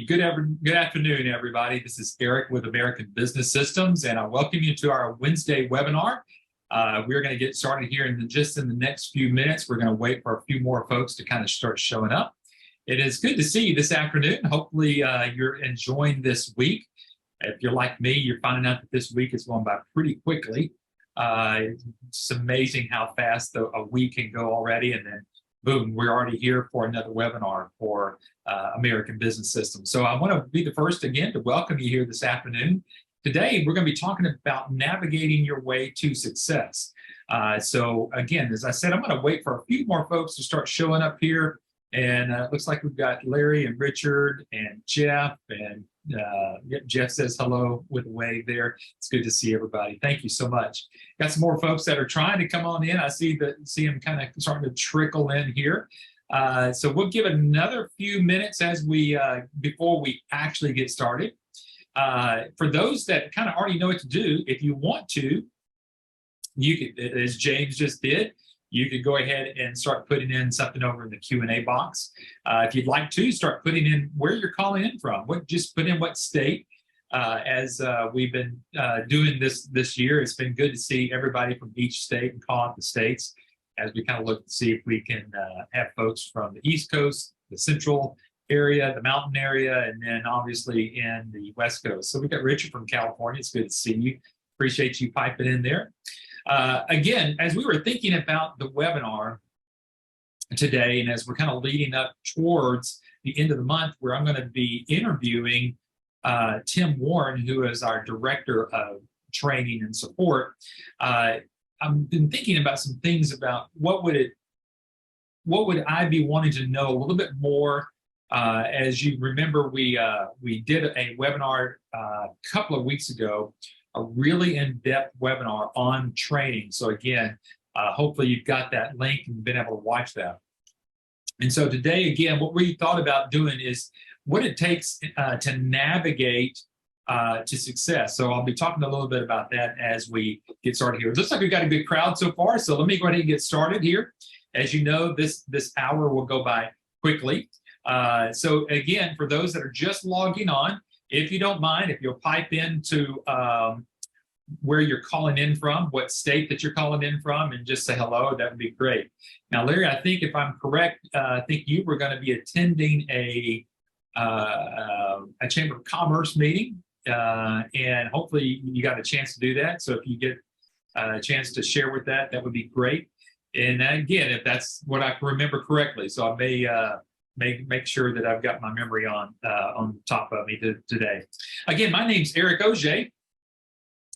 Good afternoon, everybody. This is Eric with American Business Systems, and I welcome you to our Wednesday webinar. We're going to get started here in just in the next few minutes. We're going to wait for a few more folks to kind of start showing up. It is good to see you this afternoon. Hopefully, you're enjoying this week. If you're like me, you're finding out that this week is going by pretty quickly. It's amazing how fast a week can go already, and then boom, we're already here for another webinar for American Business Systems. So I want to be the first again to welcome you here this afternoon. Today, we're going to be talking about navigating your way to success. So again, as I said, I'm going to wait for a few more folks to start showing up here. And it looks like we've got Larry and Richard and Jeff. And Jeff says hello with a wave there. It's good to see everybody. Thank you so much. Got some more folks that are trying to come on in. I see them kind of starting to trickle in here. So we'll give another few minutes as we before we actually get started. For those that kind of already know what to do, if you want to, you could, as James just did, you could go ahead and start putting in something over in the Q&A box. If you'd like to, start putting in where you're calling in from. Just put in what state. As we've been doing this year, it's been good to see everybody from each state and call out the states as we kind of look to see if we can have folks from the East Coast, the Central area, the Mountain area, and then obviously in the West Coast. So we've got Richard from California. It's good to see you. Appreciate you piping in there. Again, as we were thinking about the webinar today, and as we're kind of leading up towards the end of the month, where I'm going to be interviewing Tim Warren, who is our Director of Training and Support, I've been thinking about some things about what would I be wanting to know a little bit more. As you remember, we did a webinar a couple of weeks ago, a really in-depth webinar on training. So again, hopefully you've got that link and been able to watch that. And so today, again, what we thought about doing is what it takes to navigate to success. So I'll be talking a little bit about that as we get started here. It looks like we've got a good crowd so far, so let me go ahead and get started here. As you know, this hour will go by quickly. So again, for those that are just logging on, if you don't mind, if you'll pipe into where you're calling in from, what state that you're calling in from, and just say hello, that would be great. Now, Larry, I think if I'm correct, I think you were going to be attending a Chamber of Commerce meeting, and hopefully you got a chance to do that. So if you get a chance to share with that, that would be great. And again, if that's what I can remember correctly, so I may make sure that I've got my memory on top of me today. Again, my name's Eric Auger.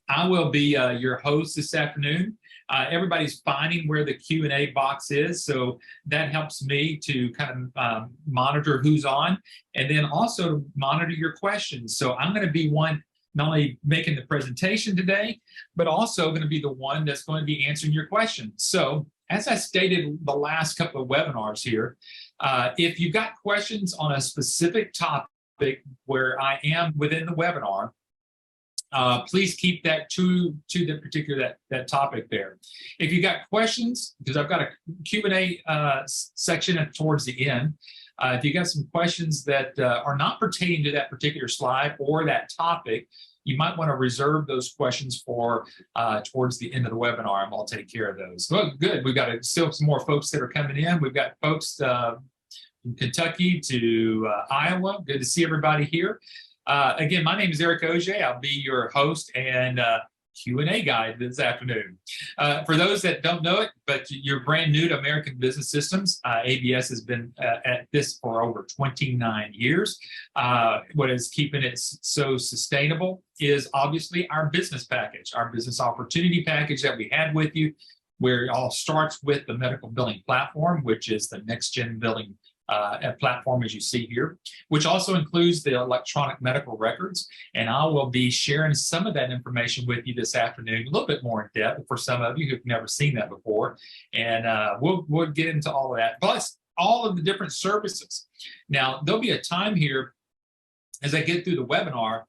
I will be your host this afternoon. Everybody's finding where the Q&A box is, so that helps me to kind of monitor who's on, and then also monitor your questions. So I'm going to be one not only making the presentation today, but also going to be the one that's going to be answering your questions. So as I stated the last couple of webinars here, if you've got questions on a specific topic where I am within the webinar, please keep that to the particular that topic there. If you've got questions, because I've got a Q&A section towards the end, if you got some questions that are not pertaining to that particular slide or that topic, you might want to reserve those questions for towards the end of the webinar, and I'll take care of those. Well, good. We've got still some more folks that are coming in. We've got folks from Kentucky to Iowa. Good to see everybody here. Again, my name is Eric Auger. I'll be your host and Q&A guide this afternoon. For those that don't know it, but you're brand new to American Business Systems, ABS has been at this for over 29 years. What is keeping it so sustainable is obviously our business package, our business opportunity package that we had with you, where it all starts with the medical billing platform, which is the next-gen billing platform, as you see here, which also includes the electronic medical records. And I will be sharing some of that information with you this afternoon, a little bit more in depth for some of you who've never seen that before. And we'll get into all of that, plus all of the different services. Now, there'll be a time here as I get through the webinar,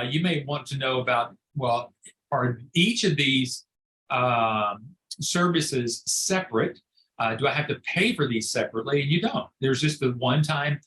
you may want to know about, well, are each of these services separate? Do I have to pay for these separately? And you don't. There's just the one-time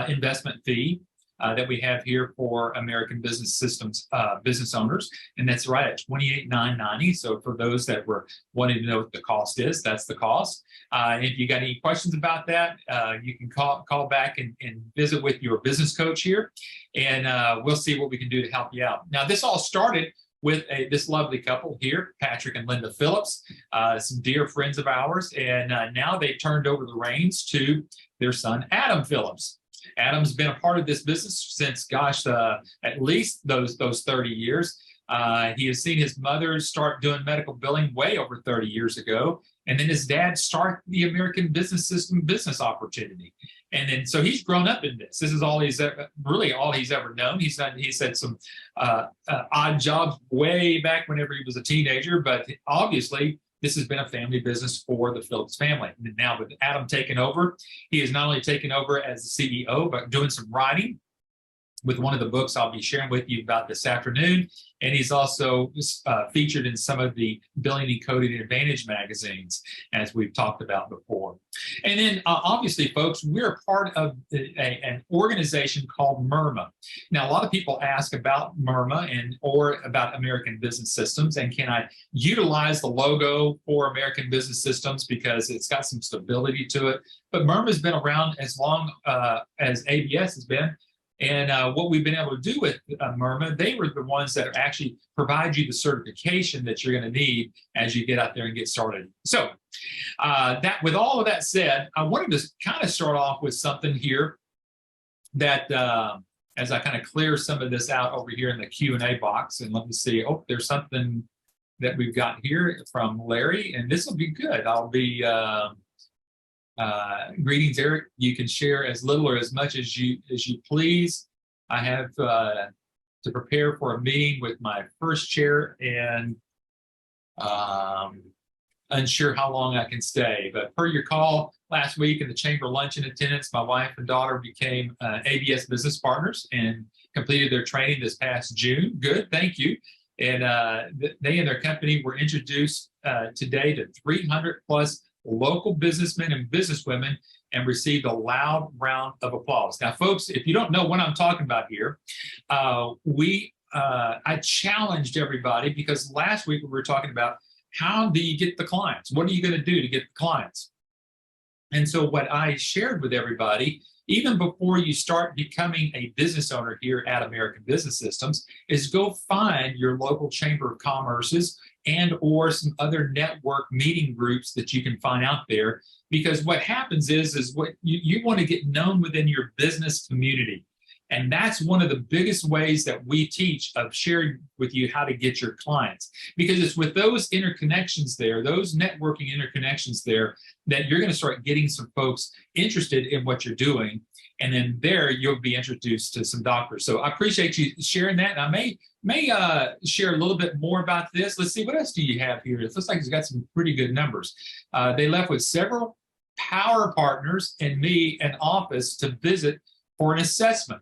investment fee that we have here for American Business Systems business owners, and that's right at $28,990. So for those that were wanting to know what the cost is, that's the cost. If you got any questions about that, you can call back and visit with your business coach here, and we'll see what we can do to help you out. Now, this all started with this lovely couple here, Patrick and Linda Phillips, some dear friends of ours, and now they've turned over the reins to their son, Adam Phillips. Adam's been a part of this business since, gosh, at least those 30 years. He has seen his mother start doing medical billing way over 30 years ago, and then his dad start the American Business System business opportunity. And then so he's grown up in this. This is all he's ever known. He's had some odd jobs way back whenever he was a teenager, but obviously this has been a family business for the Phillips family. And now with Adam taking over, he is not only taken over as the CEO, but doing some writing with one of the books I'll be sharing with you about this afternoon. And he's also featured in some of the Billing and Coding Advantage magazines, as we've talked about before. And then obviously, folks, we're part of an organization called MIRMA. Now, a lot of people ask about MIRMA or about American Business Systems, and can I utilize the logo for American Business Systems because it's got some stability to it. But MIRMA has been around as long as ABS has been. And what we've been able to do with MIRMA, they were the ones that actually provide you the certification that you're going to need as you get out there and get started. So with all of that said, I wanted to kind of start off with something here that as I kind of clear some of this out over here in the Q&A box, and let me see, oh, there's something that we've got here from Larry, and this will be good. I'll be... greetings, Eric. You can share as little or as much as you please. I have to prepare for a meeting with my first chair and unsure how long I can stay. But per your call last week in the chamber luncheon attendance, my wife and daughter became ABS business partners and completed their training this past June. Good, thank you. And they and their company were introduced today to 300 plus local businessmen and businesswomen and received a loud round of applause. Now, folks, if you don't know what I'm talking about here, I challenged everybody because last week we were talking about how do you get the clients? What are you going to do to get the clients? And so what I shared with everybody, even before you start becoming a business owner here at American Business Systems, is go find your local Chamber of Commerce's and or some other network meeting groups that you can find out there. Because what happens is what you want to get known within your business community. And that's one of the biggest ways that we teach of sharing with you how to get your clients. Because it's with those interconnections there, those networking interconnections there, that you're going to start getting some folks interested in what you're doing. And then there you'll be introduced to some doctors. So I appreciate you sharing that. And I may share a little bit more about this. Let's see, what else do you have here? It looks like it's got some pretty good numbers. They left with several power partners and me an office to visit for an assessment.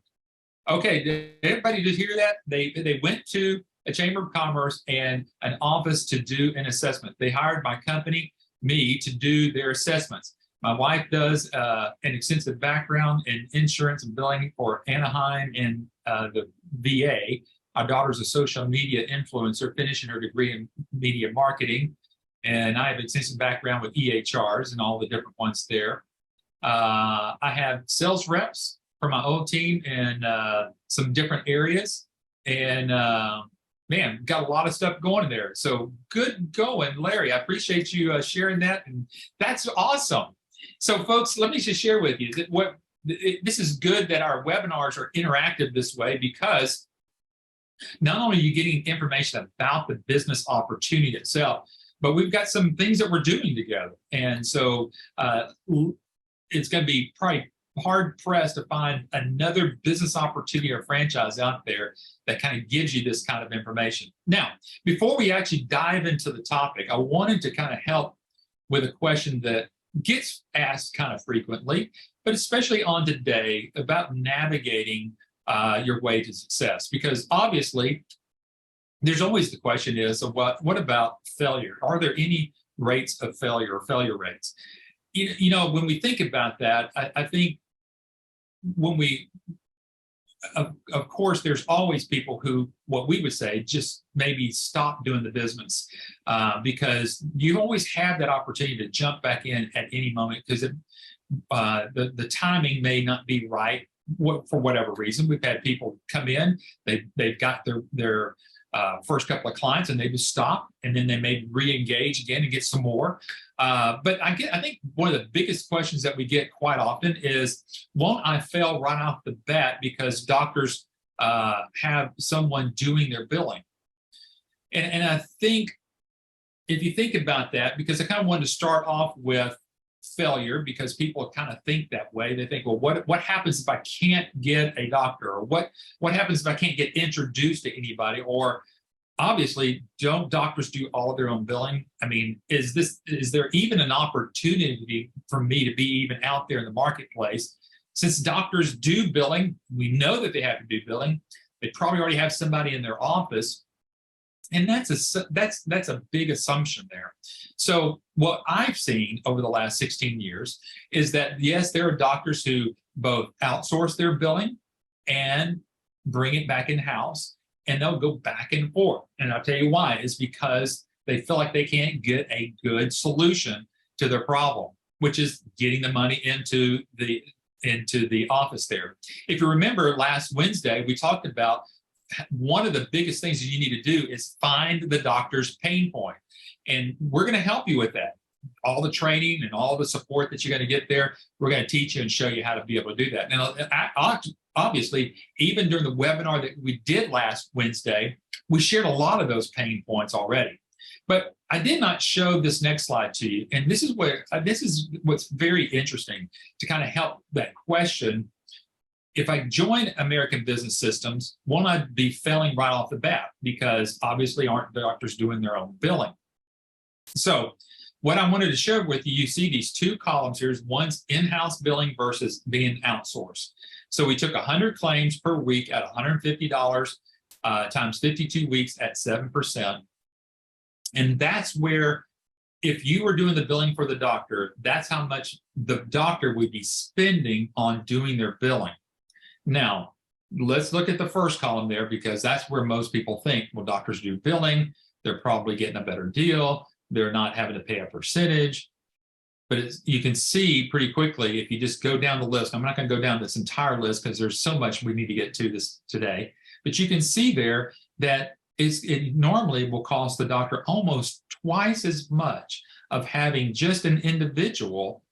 Okay, did everybody just hear that? They went to a Chamber of Commerce and an office to do an assessment. They hired my company, me, to do their assessments. My wife does an extensive background in insurance and billing for Anaheim and the VA. Our daughter's a social media influencer, finishing her degree in media marketing. And I have extensive background with EHRs and all the different ones there. I have sales reps for my own team in some different areas. And man, got a lot of stuff going there. So good going, Larry. I appreciate you sharing that. And that's awesome. So folks, let me just share with you that this is good that our webinars are interactive this way, because not only are you getting information about the business opportunity itself, but we've got some things that we're doing together. And so it's going to be probably hard pressed to find another business opportunity or franchise out there that kind of gives you this kind of information. Now, before we actually dive into the topic, I wanted to kind of help with a question that gets asked kind of frequently, but especially on today, about navigating your way to success. Because obviously, there's always the question is, what about failure? Are there any rates of failure or failure rates? You know, when we think about that, I think when we of course, there's always people who, what we would say, just maybe stop doing the business because you always have that opportunity to jump back in at any moment because the timing may not be right for whatever reason. We've had people come in, they've got their first couple of clients and they just stop and then they may re-engage again and get some more. But I think one of the biggest questions that we get quite often is, won't I fail right off the bat because doctors have someone doing their billing? And I think if you think about that, because I kind of wanted to start off with failure because people kind of think that way. They think, well, what happens if I can't get a doctor, or what happens if I can't get introduced to anybody, or obviously, don't doctors do all of their own billing? I mean, is there even an opportunity for me to be even out there in the marketplace? Since doctors do billing, we know that they have to do billing. They probably already have somebody in their office. And that's a big assumption there. So what I've seen over the last 16 years is that, yes, there are doctors who both outsource their billing and bring it back in-house, and they'll go back and forth. And I'll tell you why. It's because they feel like they can't get a good solution to their problem, which is getting the money into the office there. If you remember last Wednesday, we talked about one of the biggest things that you need to do is find the doctor's pain point. And we're going to help you with that. All the training and all the support that you're going to get there, we're going to teach you and show you how to be able to do that. Now, obviously, even during the webinar that we did last Wednesday, we shared a lot of those pain points already. But I did not show this next slide to you. And this is what's very interesting to kind of help that question. If I join American Business Systems, won't I be failing right off the bat? Because obviously aren't doctors doing their own billing? So what I wanted to share with you, you see these two columns here. One's in-house billing versus being outsourced. So we took 100 claims per week at $150 times 52 weeks at 7%. And that's where, if you were doing the billing for the doctor, that's how much the doctor would be spending on doing their billing. Now, let's look at the first column there, because that's where most people think, well, doctors do billing, they're probably getting a better deal, they're not having to pay a percentage. But you can see pretty quickly, if you just go down the list, I'm not going to go down this entire list because there's so much we need to get to this today, but you can see there that it normally will cost the doctor almost twice as much of having just an individual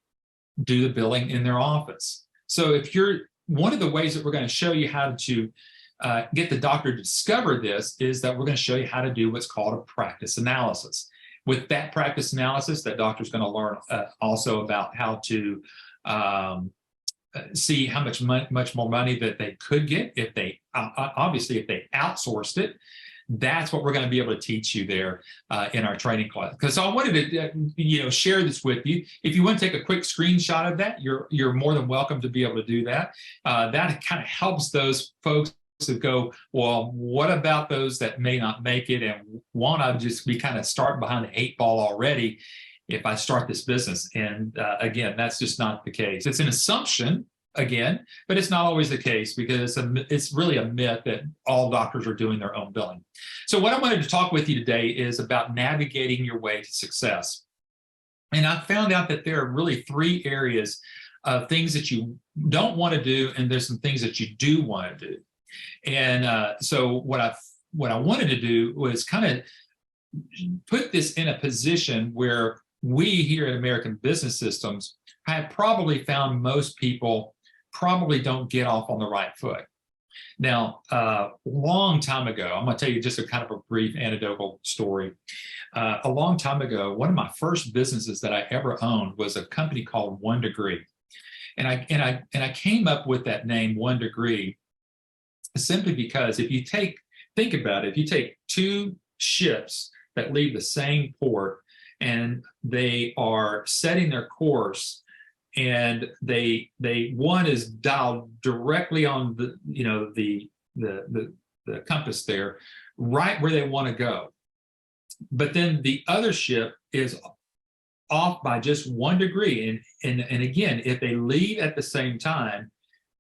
do the billing in their office. So if you're, one of the ways that we're going to show you how to get the doctor to discover this is that we're going to show you how to do what's called a practice analysis. With that practice analysis, that doctor's going to learn also about how to see how much more money that they could get if they, obviously, if they outsourced it. That's what we're going to be able to teach you there in our training class. Because I wanted to, share this with you. If you want to take a quick screenshot of that, you're more than welcome to be able to do that. That kind of helps those folks to go, well, what about those that may not make it, and won't I just be kind of starting behind the 8 ball already if I start this business? And again, that's just not the case. It's an assumption, again, but it's not always the case, because it's really a myth that all doctors are doing their own billing. So what I wanted to talk with you today is about navigating your way to success. And I found out that there are really 3 areas of things that you don't want to do, and there's some things that you do want to do. And so what I wanted to do was kind of put this in a position where we here at American Business Systems have probably found most people probably don't get off on the right foot. Now, a long time ago, I'm going to tell you just a kind of a brief anecdotal story. A long time ago, one of my first businesses that I ever owned was a company called 1 Degree. And I came up with that name, 1 Degree, simply because if you think about it, if you take 2 ships that leave the same port and they are setting their course, and one is dialed directly on the compass there, right where they want to go, but then the other ship is off by just 1 degree, and again, if they leave at the same time,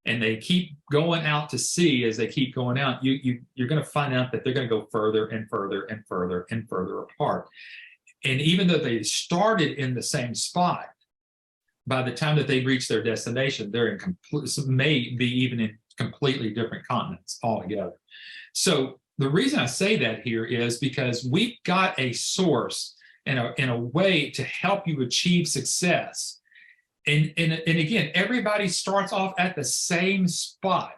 and they keep going out to sea as they keep going out, you're going to find out that they're going to go further and further and further and further apart. And even though they started in the same spot, by the time that they reach their destination, they're in may be even in completely different continents altogether. So the reason I say that here is because we've got a source and a way to help you achieve success. And again, everybody starts off at the same spot.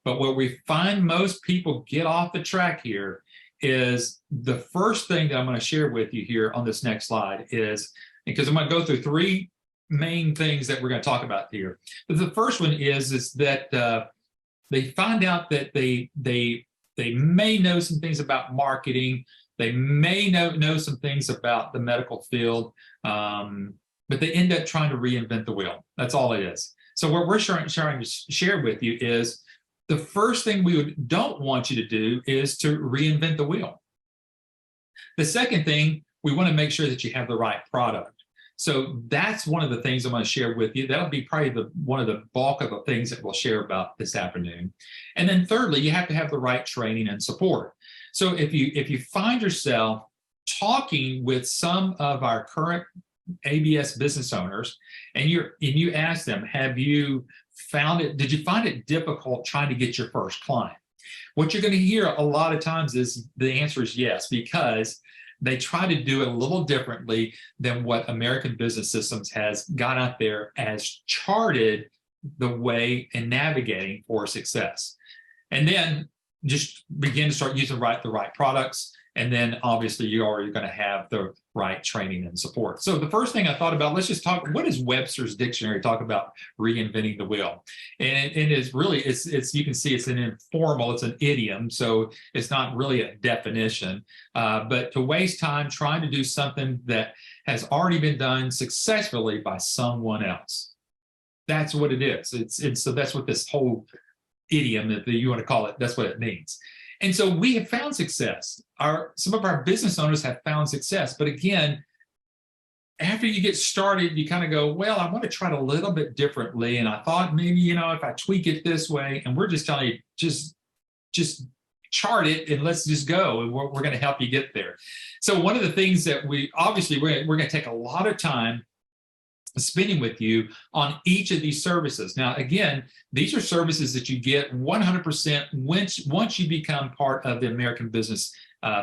But what we find most people get off the track here is the first thing that I'm going to share with you here on this next slide is, because I'm going to go through three main things that we're going to talk about here. But the first one is that they find out that they may know some things about marketing. They may know some things about the medical field, but they end up trying to reinvent the wheel. That's all it is. So what we're trying to share with you is the first thing we don't want you to do is to reinvent the wheel. The second thing, we want to make sure that you have the right product. So that's one of the things I'm going to share with you. That'll be probably one of the bulk of the things that we'll share about this afternoon. And then thirdly, you have to have the right training and support. So if you find yourself talking with some of our current ABS business owners and you ask them, did you find it difficult trying to get your first client? What you're going to hear a lot of times is the answer is yes, because they try to do it a little differently than what American Business Systems has got out there as charted the way in navigating for success. And then just begin to start using the right products. And then obviously you are going to have the right training and support. So the first thing I thought about, let's just talk, what does Webster's Dictionary talk about reinventing the wheel? And it is really, it's you can see it's an informal, it's an idiom, so it's not really a definition. But to waste time trying to do something that has already been done successfully by someone else. That's what it is. So that's what this whole idiom, that you want to call it, that's what it means. And so we have found success. Some of our business owners have found success. But again, after you get started, you kind of go, well, I want to try it a little bit differently. And I thought maybe, if I tweak it this way, and we're just telling you, just chart it and let's just go. And we're going to help you get there. So one of the things that we're going to take a lot of time spending with you on each of these services. Now, again, these are services that you get 100% once you become part of the American Business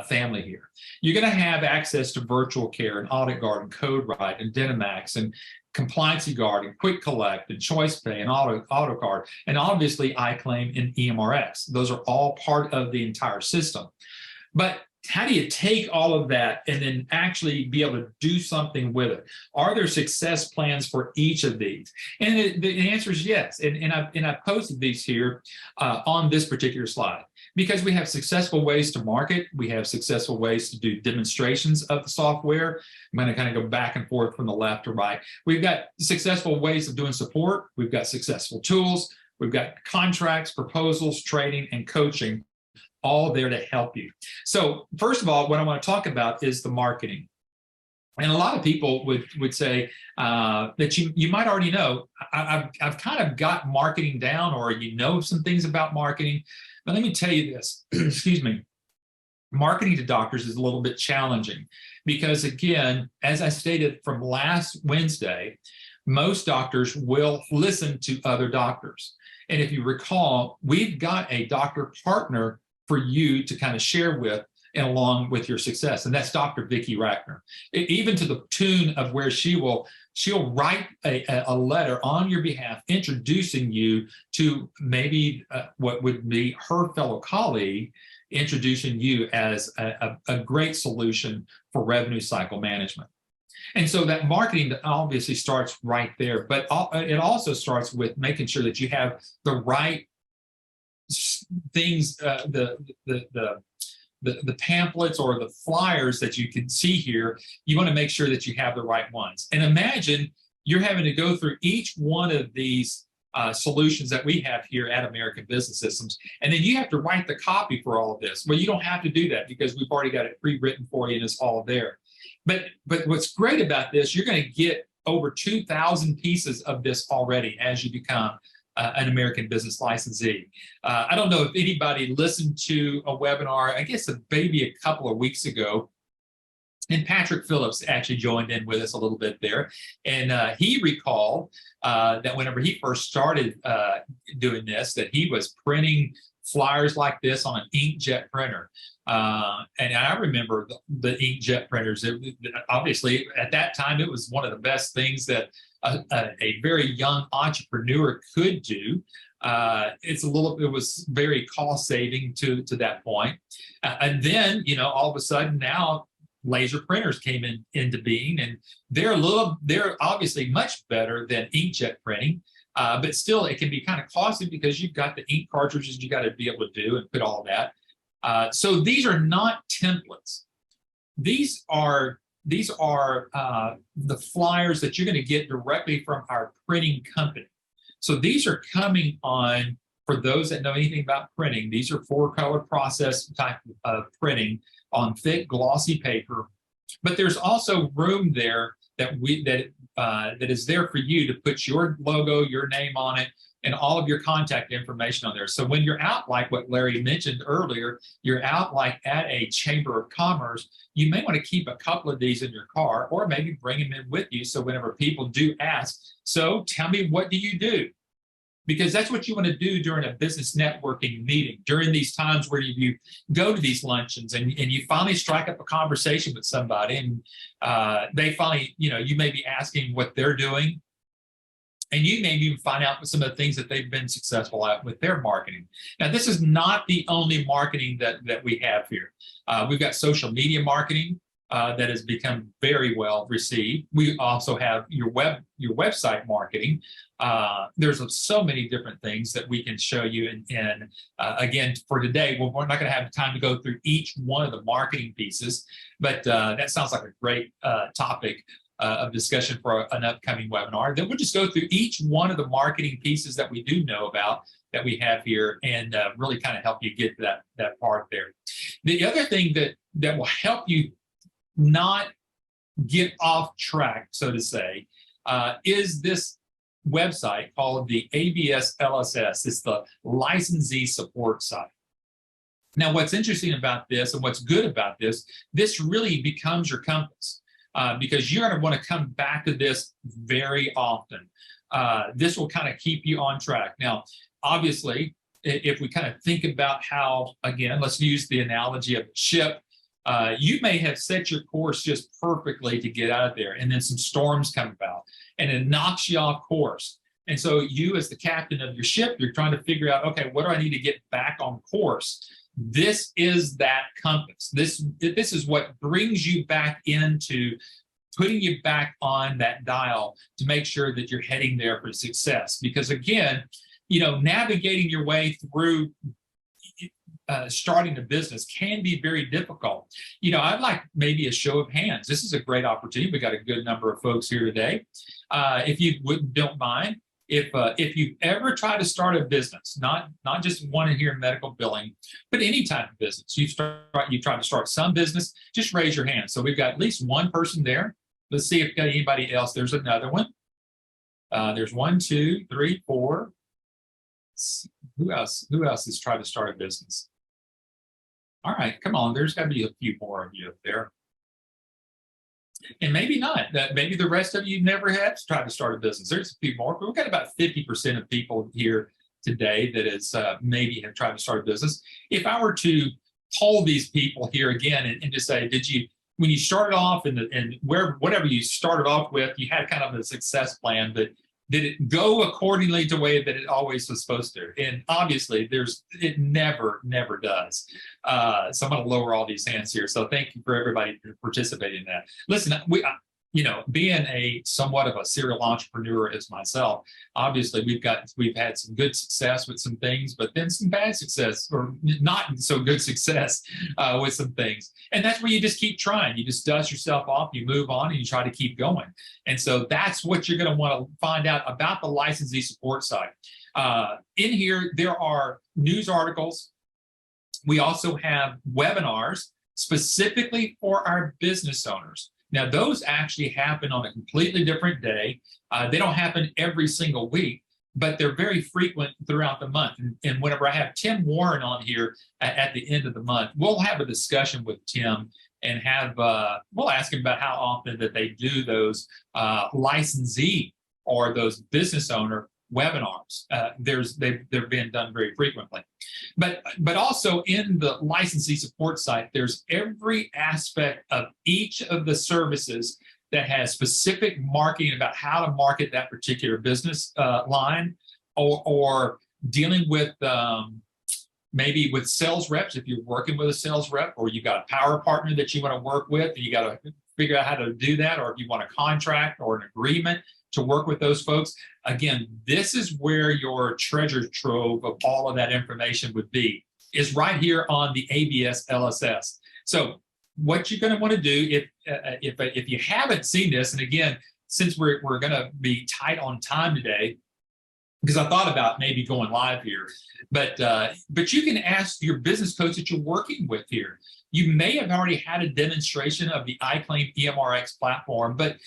family here. You're going to have access to virtual care and Audit Guard and CodeWrite and Dynamax and Compliancy Guard and Quick Collect and Choice Pay and AutoCard and obviously iClaim and EMRX. Those are all part of the entire system. But how do you take all of that and then actually be able to do something with it? Are there success plans for each of these? And the answer is yes. And I've posted these here on this particular slide because we have successful ways to market. We have successful ways to do demonstrations of the software. I'm going to kind of go back and forth from the left to right. We've got successful ways of doing support. We've got successful tools. We've got contracts, proposals, training, and coaching, all there to help you. So first of all, what I want to talk about is the marketing. And a lot of people would say that you might already know, I've kind of got marketing down, or some things about marketing. But let me tell you this, excuse me, marketing to doctors is a little bit challenging because, again, as I stated from last Wednesday, most doctors will listen to other doctors. And if you recall, we've got a doctor partner for you to kind of share with and along with your success. And that's Dr. Vicki Rackner, even to the tune of where she'll write a letter on your behalf, introducing you to maybe what would be her fellow colleague, introducing you as a great solution for revenue cycle management. And so that marketing obviously starts right there, but it also starts with making sure that you have the right things, the pamphlets or the flyers that you can see here. You want to make sure that you have the right ones. And imagine you're having to go through each one of these solutions that we have here at American Business Systems, and then you have to write the copy for all of this. Well, you don't have to do that because we've already got it pre-written for you and it's all there. But what's great about this, you're going to get over 2,000 pieces of this already as you become an American Business Licensee. I don't know if anybody listened to a webinar, I guess maybe a couple of weeks ago, and Patrick Phillips actually joined in with us a little bit there. And he recalled that whenever he first started doing this, that he was printing flyers like this on an inkjet printer. And I remember the inkjet printers. Obviously, at that time, it was one of the best things that a very young entrepreneur could do. It was very cost saving to that point. And then, all of a sudden now laser printers came into being, and they're obviously much better than inkjet printing. But still, it can be kind of costly because you've got the ink cartridges you got to be able to do and put all that. So these are not templates. These are the flyers that you're going to get directly from our printing company. So these are coming on, for those that know anything about printing, these are 4-color process type of printing on thick, glossy paper. But there's also room there that is there for you to put your logo, your name on it, and all of your contact information on there. So when you're out, like what Larry mentioned earlier, you're out like at a Chamber of Commerce, you may want to keep a couple of these in your car, or maybe bring them in with you. So whenever people do ask, so tell me, what do you do? Because that's what you want to do during a business networking meeting, during these times where you go to these luncheons and you finally strike up a conversation with somebody, and they finally, you may be asking what they're doing, and you may even find out some of the things that they've been successful at with their marketing. Now, this is not the only marketing that we have here. We've got social media marketing that has become very well received. We also have your website marketing. There's so many different things that we can show you. And again, for today, we're not going to have time to go through each one of the marketing pieces, but that sounds like a great topic of discussion for an upcoming webinar. Then we'll just go through each one of the marketing pieces that we do know about that we have here, and really kind of help you get to that part there. The other thing that will help you not get off track, so to say, is this website called the ABS LSS. It's the licensee support site. Now, what's interesting about this and what's good about this really becomes your compass, because you're going to want to come back to this very often. This will kind of keep you on track. Now, obviously, if we kind of think about how, again, let's use the analogy of a ship. You may have set your course just perfectly to get out of there, and then some storms come about, and it knocks you off course. And so you, as the captain of your ship, you're trying to figure out, okay, what do I need to get back on course? This is that compass. This is what brings you back into putting you back on that dial to make sure that you're heading there for success. Because again, navigating your way through starting a business can be very difficult. I'd like maybe a show of hands. This is a great opportunity. We got a good number of folks here today. If you don't mind, if you've ever tried to start a business, not just one in here in medical billing, but any type of business, you tried to start some business, just raise your hand. So we've got at least one person there. Let's see if we've got anybody else. There's another one. There's 1, 2, 3, 4. Who else has tried to start a business? All right, come on. There's got to be a few more of you up there. And maybe not. Maybe the rest of you never have tried to start a business. There's a few more, but we've got about 50% of people here today that is maybe have tried to start a business. If I were to poll these people here again and just say, when you started off and whatever you started off with, you had kind of a success plan, but did it go accordingly to the way that it always was supposed to? And obviously, it never does. So I'm going to lower all these hands here. So thank you for everybody for participating in that. Listen, being a somewhat of a serial entrepreneur as myself, obviously we've had some good success with some things, but then some bad success or not so good success with some things. And that's where you just keep trying. You just dust yourself off, you move on, and you try to keep going. And so that's what you're going to want to find out about the licensee support site. In here, there are news articles. We also have webinars specifically for our business owners. Now, those actually happen on a completely different day. They don't happen every single week, but they're very frequent throughout the month. And whenever I have Tim Warren on here at the end of the month, we'll have a discussion with Tim and we'll ask him about how often that they do those licensee or those business owner webinars. They're being done very frequently. But also in the licensee support site, there's every aspect of each of the services that has specific marketing about how to market that particular business line, or dealing with maybe with sales reps if you're working with a sales rep, or you got a power partner that you want to work with and you got to figure out how to do that, or if you want a contract or an agreement to work with those folks. Again, this is where your treasure trove of all of that information would be, is right here on the ABS LSS. So what you're going to want to do if you haven't seen this, and again, since we're going to be tight on time today, because I thought about maybe going live here, but you can ask your business coach that you're working with here. You may have already had a demonstration of the iClaim EMRX platform, but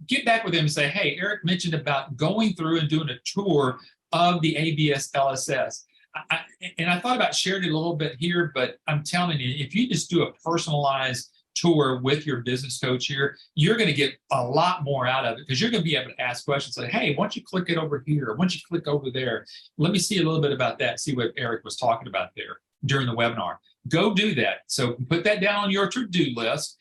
get back with them and say, hey, Eric mentioned about going through and doing a tour of the ABS LSS. I thought about sharing it a little bit here, but I'm telling you, if you just do a personalized tour with your business coach here, you're going to get a lot more out of it, because you're going to be able to ask questions like, hey, why don't you click it over here? Why don't you click over there? Let me see a little bit about that, see what Eric was talking about there during the webinar. Go do that. So put that down on your to-do list.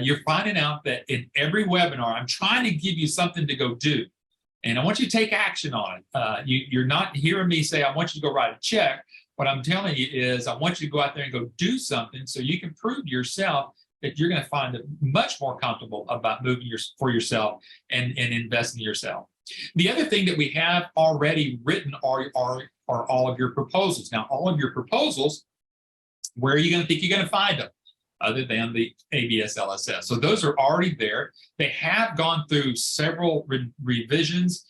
You're finding out that in every webinar, I'm trying to give you something to go do. And I want you to take action on it. You're not hearing me say, I want you to go write a check. What I'm telling you is I want you to go out there and go do something so you can prove to yourself that you're going to find it much more comfortable about moving for yourself and investing in yourself. The other thing that we have already written are all of your proposals. Now, all of your proposals, where are you going to think you're going to find them other than the ABS LSS? So those are already there. They have gone through several revisions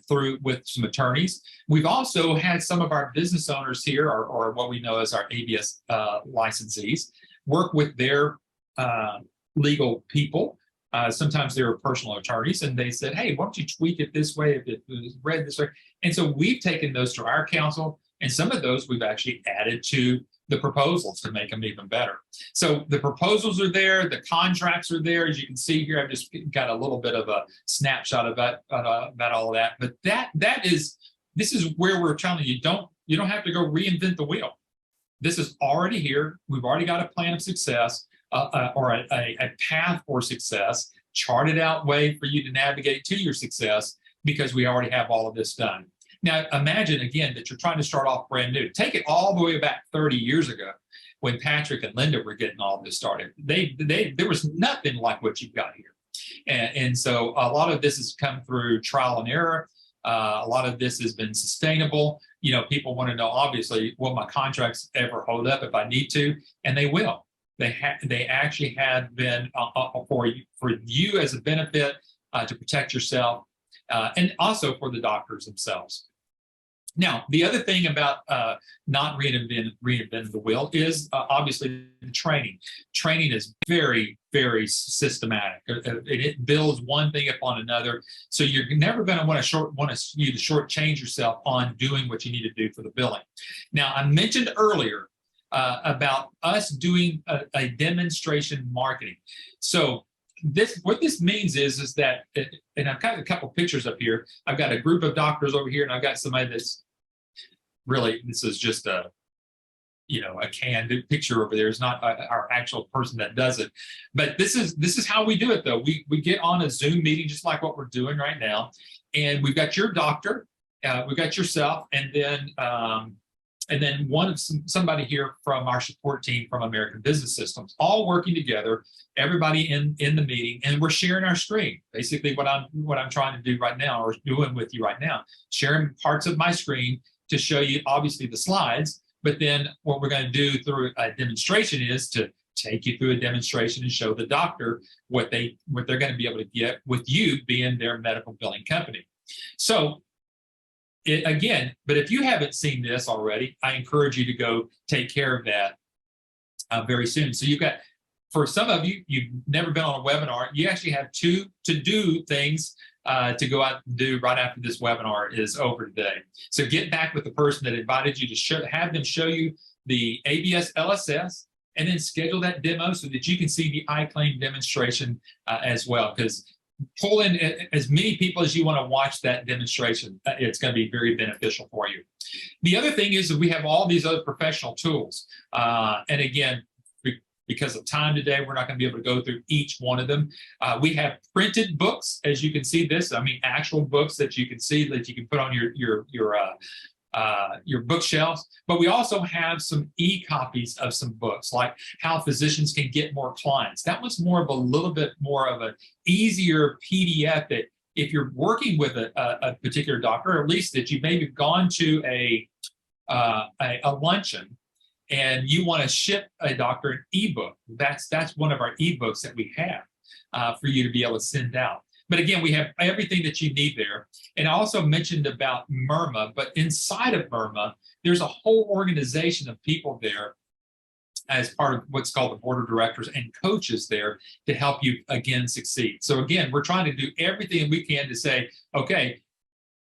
with some attorneys. We've also had some of our business owners here, or what we know as our ABS licensees, work with their legal people. Sometimes they were personal attorneys, and they said, hey, why don't you tweak it this way if it was read this way? And so we've taken those to our counsel, and some of those we've actually added to the proposals to make them even better. So the proposals are there, the contracts are there. As you can see here, I've just got a little bit of a snapshot about all of that. But this is where we're telling you, you don't have to go reinvent the wheel. This is already here. We've already got a plan of success, or a path for success, charted out way for you to navigate to your success, because we already have all of this done. Now, imagine again that you're trying to start off brand new. Take it all the way back 30 years ago when Patrick and Linda were getting all this started. There was nothing like what you've got here. And so a lot of this has come through trial and error. A lot of this has been sustainable. You know, people want to know, obviously, will my contracts ever hold up if I need to? And they will. They actually have been for you as a benefit to protect yourself, and also for the doctors themselves. Now, the other thing about not reinventing the wheel is obviously the training. Training is very, very systematic. It builds one thing upon another. So you're never going to want you to shortchange yourself on doing what you need to do for the billing. Now, I mentioned earlier about us doing a demonstration marketing. So what this means is that, and I've got a couple pictures up here. I've got a group of doctors over here, and I've got somebody that's really, this is just a canned picture over there. It's not our actual person that does it. But this is how we do it, though. We get on a Zoom meeting just like what we're doing right now, and we've got your doctor, we've got yourself, and then somebody here from our support team from American Business Systems, all working together, everybody in the meeting, and we're sharing our screen. Basically what I'm trying to do right now, or doing with you right now, sharing parts of my screen to show you obviously the slides, but then what we're going to do through a demonstration is to take you through a demonstration and show the doctor what they're going to be able to get with you being their medical billing company. So again, but if you haven't seen this already, I encourage you to go take care of that very soon. So you've got for some of you, you've never been on a webinar. You actually have two to-do things to go out and do right after this webinar is over today. So get back with the person that invited you to have them show you the ABS LSS, and then schedule that demo so that you can see the iClaim demonstration as well. Because pull in as many people as you want to watch that demonstration. It's going to be very beneficial for you. The other thing is that we have all these other professional tools. And again, because of time today, we're not going to be able to go through each one of them. We have printed books, as you can see this. I mean, actual books that you can see that you can put on your bookshelves. But we also have some e-copies of some books, like how physicians can get more clients. That was more of a little bit more of an easier PDF that if you're working with a particular doctor, or at least that you've maybe gone to a luncheon, and you want to ship a doctor an ebook. That's one of our ebooks that we have for you to be able to send out. But again, we have everything that you need there. And I also mentioned about MIRMA, but inside of MIRMA, there's a whole organization of people there as part of what's called the board of directors and coaches there to help you, again, succeed. So again, we're trying to do everything we can to say, okay,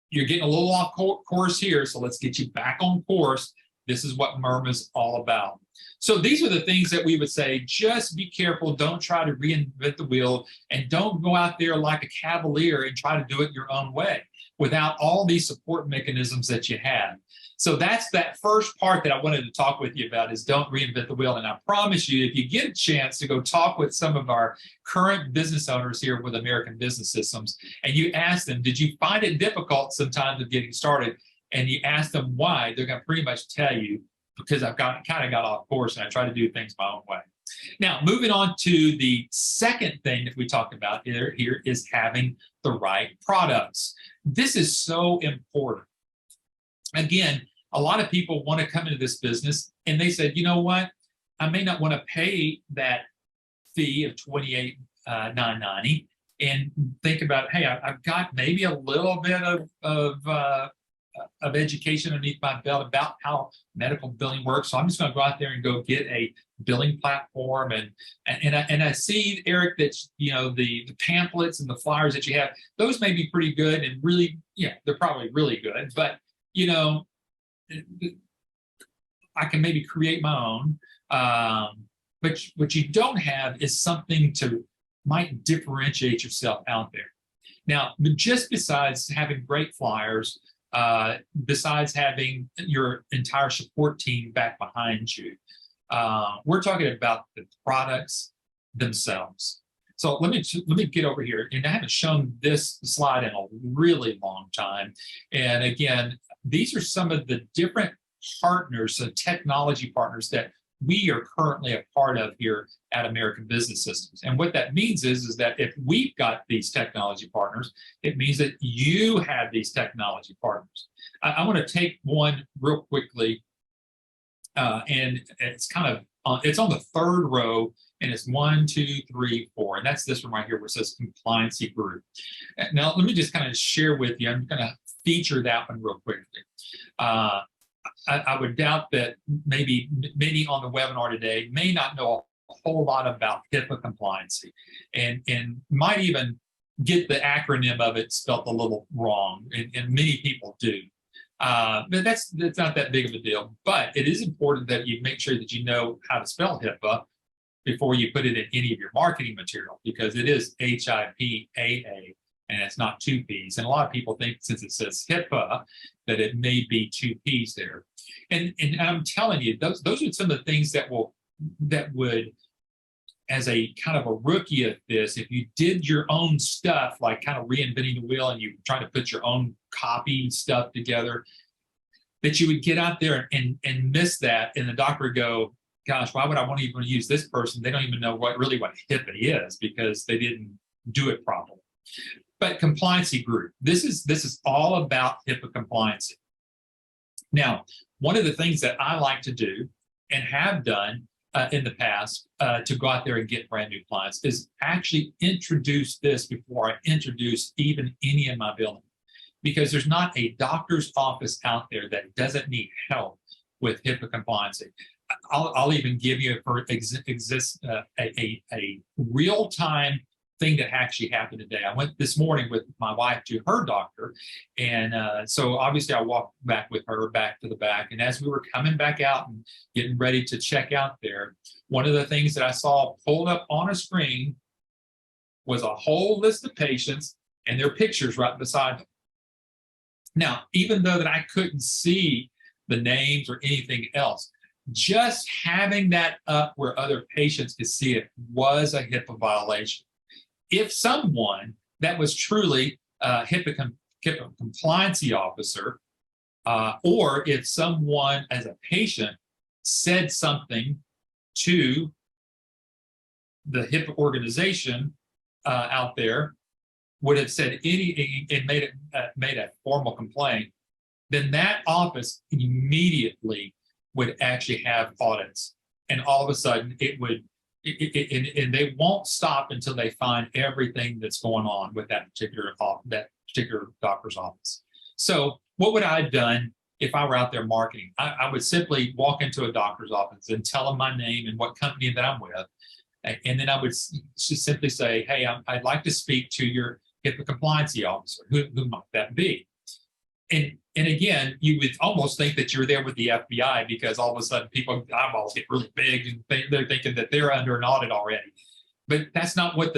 you're getting a little off course here, so let's get you back on course. This is what MIRMA is all about. So these are the things that we would say, just be careful. Don't try to reinvent the wheel, and don't go out there like a cavalier and try to do it your own way without all these support mechanisms that you have. So that's that first part that I wanted to talk with you about, is don't reinvent the wheel. And I promise you, if you get a chance to go talk with some of our current business owners here with American Business Systems, and you ask them, did you find it difficult sometimes of getting started? And you ask them why, they're going to pretty much tell you, because I've kind of got off course and I try to do things my own way. Now, moving on to the second thing that we talked about here is having the right products. This is so important. Again, a lot of people want to come into this business and they said, you know what, I may not want to pay that fee of $28,990 and think about, hey, I've got maybe a little bit of education underneath my belt about how medical billing works. So I'm just going to go out there and go get a billing platform. And I see, Eric, that, you know, the pamphlets and the flyers that you have, those may be pretty good and really, yeah, they're probably really good. But, you know, I can maybe create my own. But what you don't have is something to might differentiate yourself out there. Now, just besides having great flyers, besides having your entire support team back behind you, we're talking about the products themselves. So let me get over here, and I haven't shown this slide in a really long time. And again, these are some of the different partners, technology partners that we are currently a part of here at American Business Systems. And what that means is that if we've got these technology partners, it means that you have these technology partners. I want to take one real quickly, and it's kind of, it's on the third row, and it's 1, 2, 3, 4. And that's this one right here where it says Compliancy Group. Now, let me just kind of share with you. I'm going to feature that one real quickly. I would doubt that maybe many on the webinar today may not know a whole lot about HIPAA compliancy, and might even get the acronym of it spelled a little wrong, and many people do. But that's not that big of a deal. But it is important that you make sure that you know how to spell HIPAA before you put it in any of your marketing material, because it is HIPAA. And it's not 2 P's. And a lot of people think, since it says HIPAA, that it may be 2 P's there. And I'm telling you, those are some of the things that would, as a kind of a rookie at this, if you did your own stuff, like kind of reinventing the wheel, and you try to put your own copy stuff together, that you would get out there and miss that, and the doctor would go, gosh, why would I want to even use this person? They don't even know what HIPAA is, because they didn't do it properly. But Compliancy Group, this is all about HIPAA compliancy. Now, one of the things that I like to do and have done in the past to go out there and get brand new clients is actually introduce this before I introduce even any of my billing, because there's not a doctor's office out there that doesn't need help with HIPAA compliancy. I'll even give you a real-time thing that actually happened today. I went this morning with my wife to her doctor, and so obviously I walked back with her back to the back. And as we were coming back out and getting ready to check out there, one of the things that I saw pulled up on a screen was a whole list of patients and their pictures right beside them. Now, even though that I couldn't see the names or anything else, just having that up where other patients could see it was a HIPAA violation. If someone that was truly a HIPAA compliancy officer, or if someone as a patient said something to the HIPAA organization out there, would have said anything and made a formal complaint, then that office immediately would actually have audits, and all of a sudden it would, and they won't stop until they find everything that's going on with that particular doctor's office. So what would I have done if I were out there marketing? I would simply walk into a doctor's office and tell them my name and what company that I'm with, and then I would just simply say, hey, I'd like to speak to your HIPAA compliancy officer. Who might that be? And again, you would almost think that you're there with the FBI, because all of a sudden people's eyeballs get really big and they're thinking that they're under an audit already. But that's not what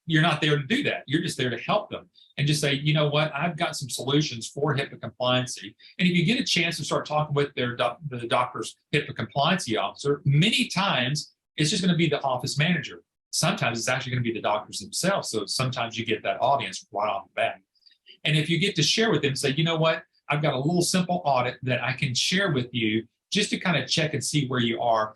you're not there to do that. You're just there to help them and just say, you know what, I've got some solutions for HIPAA compliancy. And if you get a chance to start talking with the doctor's HIPAA compliancy officer, many times it's just going to be the office manager. Sometimes it's actually going to be the doctors themselves. So sometimes you get that audience right off the bat. And if you get to share with them, say, you know what, I've got a little simple audit that I can share with you just to kind of check and see where you are,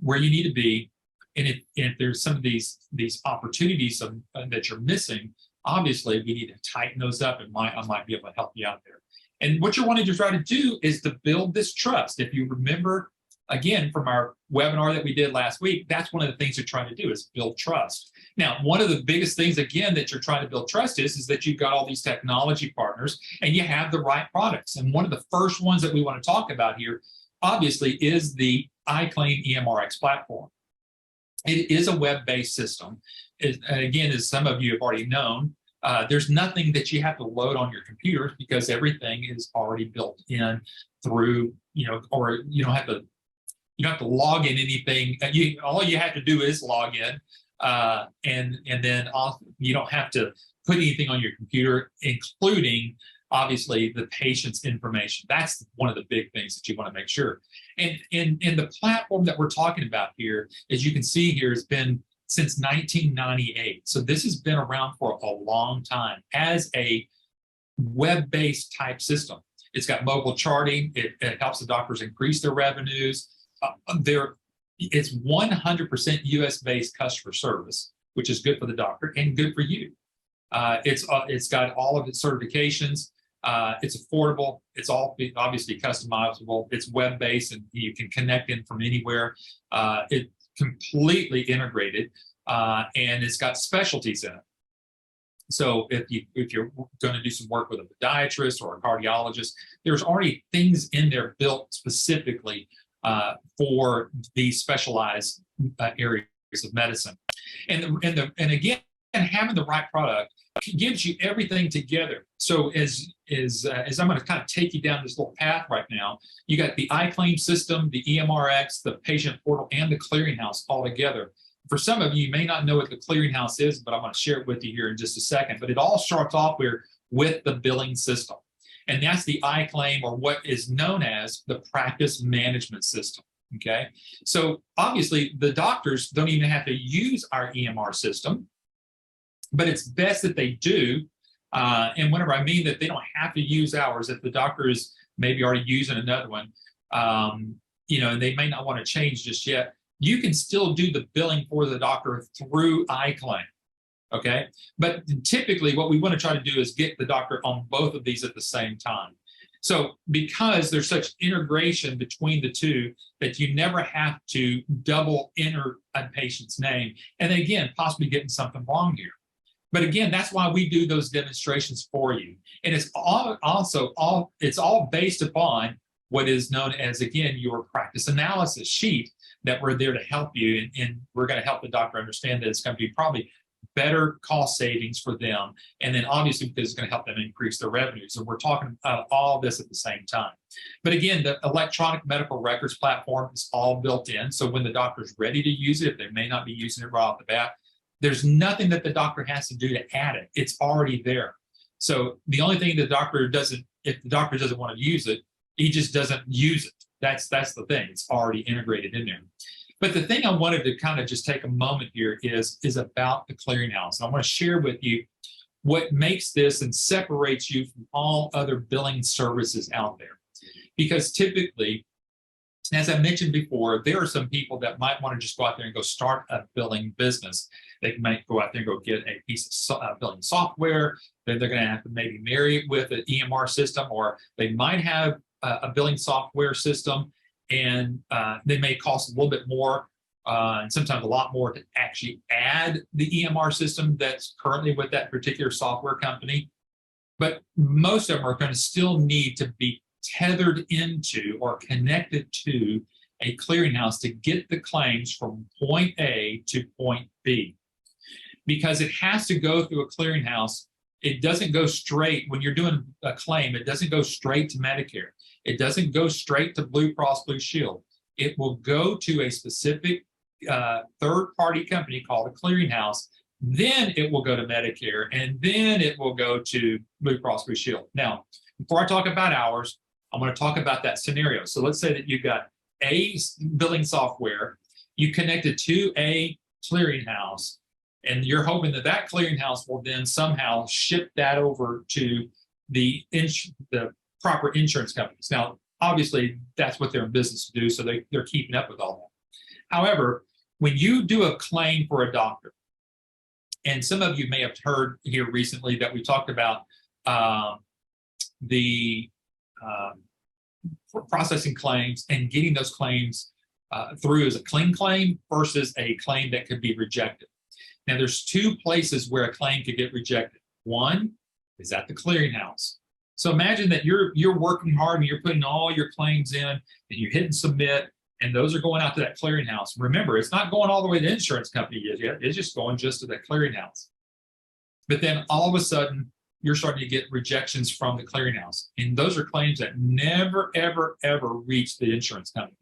where you need to be. And if there's some of these opportunities that you're missing, obviously we need to tighten those up, and I might be able to help you out there. And what you're wanting to try to do is to build this trust. If you remember, again, from our webinar that we did last week, that's one of the things you're trying to do, is build trust. Now, one of the biggest things, again, that you're trying to build trust is that you've got all these technology partners and you have the right products. And one of the first ones that we want to talk about here, obviously, is the iClaim EMRx platform. It is a web-based system. Again, as some of you have already known, there's nothing that you have to load on your computers, because everything is already built in through, or you don't have to log in anything. All you have to do is log in, and then you don't have to put anything on your computer, including obviously the patient's information. That's one of the big things that you want to make sure. And the platform that we're talking about here, as you can see here, has been since 1998. So this has been around for a long time as a web-based type system. It's got mobile charting. It helps the doctors increase their revenues. It's 100% US-based customer service, which is good for the doctor and good for you. It's got all of its certifications. It's affordable. It's all obviously customizable. It's web-based, and you can connect in from anywhere. It's completely integrated, and it's got specialties in it. So if you're going to do some work with a podiatrist or a cardiologist, there's already things in there built specifically for these specialized areas of medicine. And again, having the right product gives you everything together. So as I'm going to kind of take you down this little path right now, you got the iClaim system, the EMRx, the patient portal, and the clearinghouse all together. For some of you may not know what the clearinghouse is, but I'm going to share it with you here in just a second. But it all starts off with the billing system. And that's the iClaim, or what is known as the practice management system. Okay. So obviously the doctors don't even have to use our EMR system, but it's best that they do. And whenever I mean that they don't have to use ours, if the doctor is maybe already using another one, and they may not want to change just yet, you can still do the billing for the doctor through iClaim. Okay. But typically what we want to try to do is get the doctor on both of these at the same time. So because there's such integration between the two, that you never have to double enter a patient's name, and again, possibly getting something wrong here. But again, that's why we do those demonstrations for you. And it's all based upon what is known as, again, your practice analysis sheet that we're there to help you. And we're going to help the doctor understand that it's going to be probably better cost savings for them. And then obviously because it's going to help them increase their revenues. And we're talking about all this at the same time. But again, the electronic medical records platform is all built in. So when the doctor's ready to use it, if they may not be using it right off the bat, there's nothing that the doctor has to do to add it. It's already there. So the only thing the doctor doesn't, if the doctor doesn't want to use it, he just doesn't use it. That's the thing. It's already integrated in there. But the thing I wanted to kind of just take a moment here is about the clearinghouse. And I want to share with you what makes this and separates you from all other billing services out there. Because typically, as I mentioned before, there are some people that might want to just go out there and go start a billing business. They might go out there and go get a piece of billing software. Then they're going to have to maybe marry it with an EMR system, or they might have a billing software system, and they may cost a little bit more and sometimes a lot more to actually add the EMR system that's currently with that particular software company. But most of them are going to still need to be tethered into or connected to a clearinghouse to get the claims from point A to point B. Because it has to go through a clearinghouse. It doesn't go straight, when you're doing a claim, it doesn't go straight to Medicare. It doesn't go straight to Blue Cross Blue Shield. It will go to a specific third-party company called a clearinghouse. Then it will go to Medicare, and then it will go to Blue Cross Blue Shield. Now, before I talk about ours, I'm going to talk about that scenario. So let's say that you've got a billing software, you connect it to a clearinghouse, and you're hoping that that clearinghouse will then somehow ship that over to the proper insurance companies. Now, obviously, that's what they're in business to do, so they're keeping up with all that. However, when you do a claim for a doctor, and some of you may have heard here recently that we talked about processing claims and getting those claims through as a clean claim versus a claim that could be rejected. Now, there's two places where a claim could get rejected. One is at the clearinghouse. So imagine that you're working hard and you're putting all your claims in and you're hitting submit, and those are going out to that clearinghouse. Remember, it's not going all the way to the insurance company yet. It's just going just to that clearinghouse. But then all of a sudden, you're starting to get rejections from the clearinghouse. And those are claims that never, ever, ever reach the insurance company.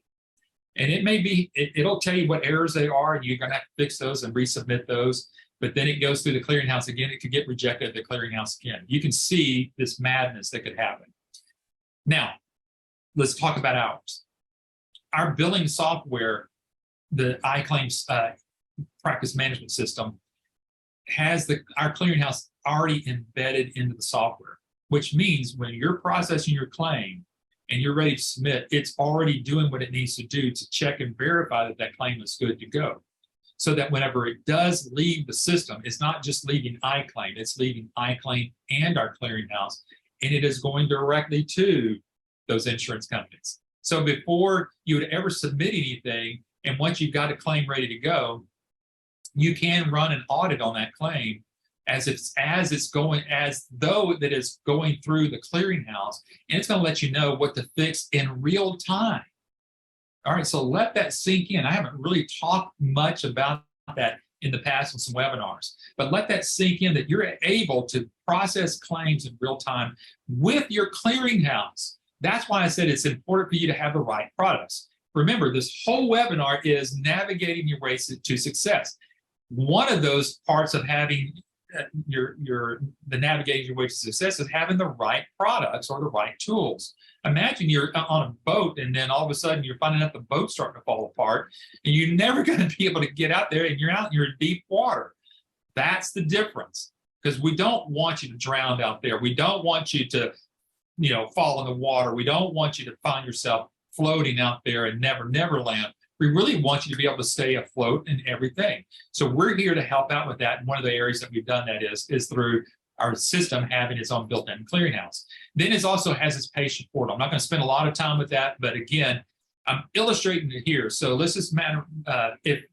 And it may be, it'll tell you what errors they are, and you're going to have to fix those and resubmit those. But then it goes through the clearinghouse again. It could get rejected at the clearinghouse again. You can see this madness that could happen. Now, let's talk about ours. Our billing software, the iClaims practice management system, has our clearinghouse already embedded into the software, which means when you're processing your claim and you're ready to submit, it's already doing what it needs to do to check and verify that that claim is good to go. So that whenever it does leave the system, it's not just leaving iClaim, it's leaving iClaim and our clearinghouse, and it is going directly to those insurance companies. So before you would ever submit anything, and once you've got a claim ready to go, you can run an audit on that claim as though that it's going through the clearinghouse, and it's going to let you know what to fix in real time. All right, so let that sink in. I haven't really talked much about that in the past on some webinars, but let that sink in that you're able to process claims in real time with your clearinghouse. That's why I said it's important for you to have the right products. Remember, this whole webinar is navigating your way to success. One of those parts of having the navigating your way to success is having the right products or the right tools. Imagine you're on a boat and then all of a sudden you're finding out the boat's starting to fall apart and you're never going to be able to get out there, and you're in deep water. That's the difference, because we don't want you to drown out there. We don't want you to, fall in the water. We don't want you to find yourself floating out there and never land. We really want you to be able to stay afloat in everything. So we're here to help out with that. And one of the areas that we've done that is through our system having its own built-in clearinghouse. Then it also has its patient portal. I'm not going to spend a lot of time with that, but again, I'm illustrating it here. So let's just matter if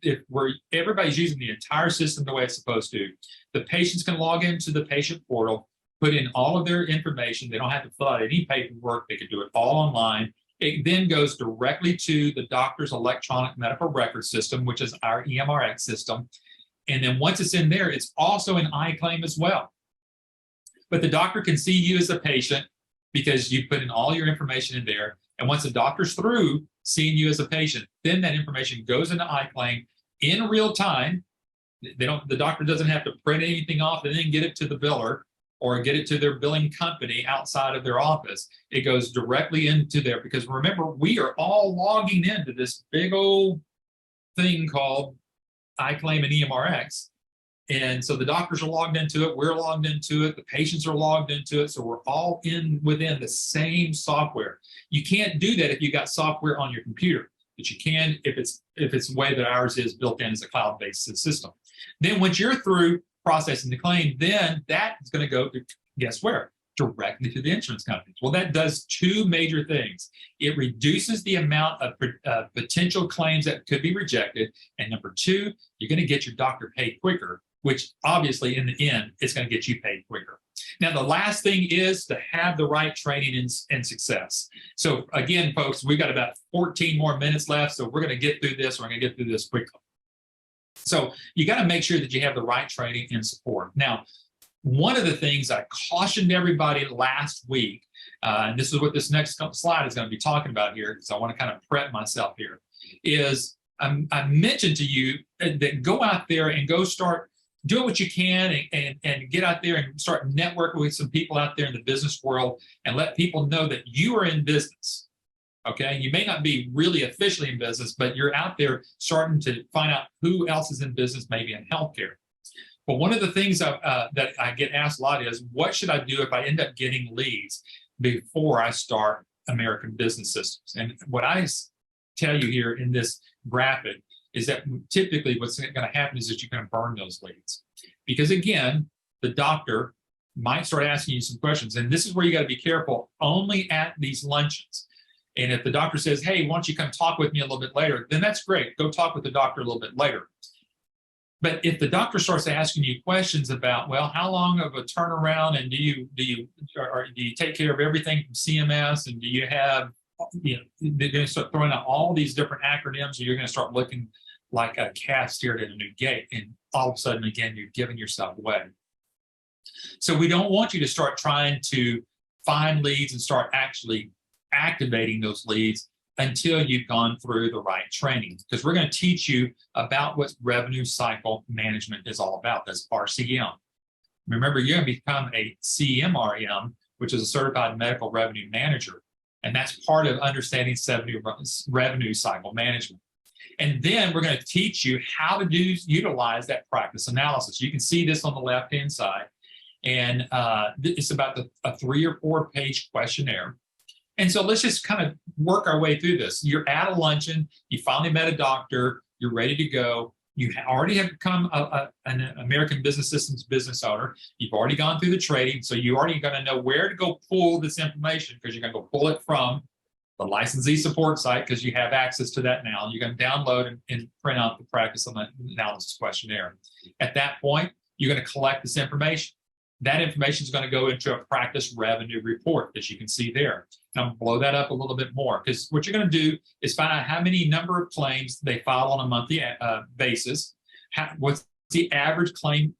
everybody's using the entire system the way it's supposed to. The patients can log into the patient portal, put in all of their information. They don't have to fill out any paperwork. They can do it all online. It then goes directly to the doctor's electronic medical record system, which is our EMRX system. And then once it's in there, it's also an iClaim as well. But the doctor can see you as a patient because you put in all your information in there. And once the doctor's through seeing you as a patient, then that information goes into iClaim in real time. The doctor doesn't have to print anything off and then get it to the biller or get it to their billing company outside of their office. It goes directly into there because remember, we are all logging into this big old thing called iClaim and EMRX. And so the doctors are logged into it, we're logged into it, the patients are logged into it, so we're all within the same software. You can't do that if you got software on your computer, but you can if it's the way that ours is built in as a cloud-based system. Then once you're through processing the claim, then that is going to go to, guess where? Directly to the insurance companies. Well, that does two major things. It reduces the amount of potential claims that could be rejected. And number two, you're going to get your doctor paid quicker, which obviously in the end, it's going to get you paid quicker. Now, the last thing is to have the right training and success. So again, folks, we've got about 14 more minutes left. So we're going to get through this. We're going to get through this quickly. So you got to make sure that you have the right training and support. Now, one of the things I cautioned everybody last week, and this is what this next slide is going to be talking about here, because I want to kind of prep myself here, is I mentioned to you that go out there and go start doing what you can and get out there and start networking with some people out there in the business world and let people know that you are in business. Okay, you may not be really officially in business, but you're out there starting to find out who else is in business, maybe in healthcare. But one of the things that I get asked a lot is, what should I do if I end up getting leads before I start American Business Systems? And what I tell you here in this graphic is that typically what's going to happen is that you're going to burn those leads. Because again, the doctor might start asking you some questions. And this is where you got to be careful, only at these luncheons. And if the doctor says, hey, why don't you come talk with me a little bit later, then that's great. Go talk with the doctor a little bit later. But if the doctor starts asking you questions about, well, how long of a turnaround, and do you take care of everything from CMS, and do you have, they're going to start throwing out all these different acronyms, and you're going to start looking like a calf steered at a new gate, and all of a sudden, again, you're giving yourself away. So we don't want you to start trying to find leads and start actually activating those leads until you've gone through the right training, because we're going to teach you about what revenue cycle management is all about. That's RCM. Remember, you're going to become a CMRM, which is a certified medical revenue manager. And that's part of understanding revenue cycle management. And then we're going to teach you how to utilize that practice analysis. You can see this on the left-hand side. And it's about a 3 or 4 page questionnaire. And so let's just kind of work our way through this. You're at a luncheon, you finally met a doctor, you're ready to go. You already have become an American Business Systems business owner. You've already gone through the training, so you're already going to know where to go pull this information, because you're going to go pull it from the licensee support site, because you have access to that now. You're going to download and print out the practice analysis questionnaire. At that point, you're going to collect this information. That information is going to go into a practice revenue report that you can see there. And I'm going to blow that up a little bit more, because what you're going to do is find out how many number of claims they file on a monthly basis, what's the average claim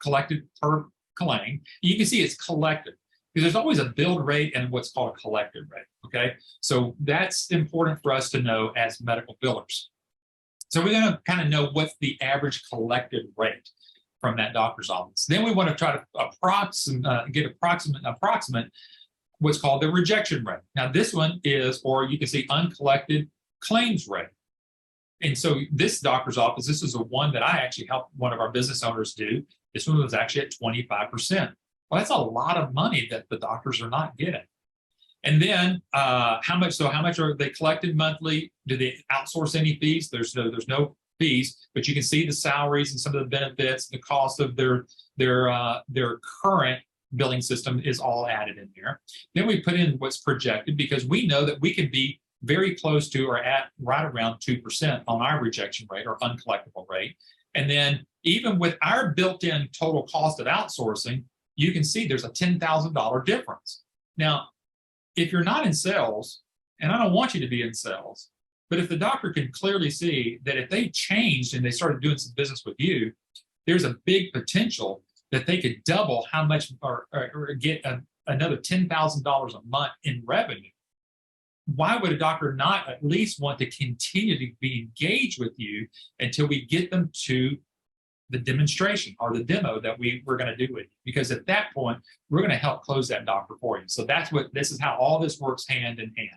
collected per claim. You can see it's collected, because there's always a billed rate and what's called a collected rate, okay? So that's important for us to know as medical billers. So we're going to kind of know what's the average collected rate from that doctor's office. Then we want to try to get approximate what's called the rejection rate. Now this one is, or you can see uncollected claims rate. And so this doctor's office, this is the one that I actually helped one of our business owners do. This one was actually at 25%. Well, that's a lot of money that the doctors are not getting. And then how much are they collected monthly? Do they outsource any fees? There's no fees, but you can see the salaries and some of the benefits, the cost of their current billing system is all added in there. Then we put in what's projected, because we know that we can be very close to or at right around 2% on our rejection rate or uncollectible rate. And then even with our built-in total cost of outsourcing, you can see there's a $10,000 difference. Now, if you're not in sales, And I don't want you to be in sales. But if the doctor can clearly see that if they changed and they started doing some business with you, there's a big potential that they could double how much or get another $10,000 a month in revenue. Why would a doctor not at least want to continue to be engaged with you until we get them to the demonstration or the demo that we're going to do with you? Because at that point, we're going to help close that doctor for you. So this is how all this works hand in hand.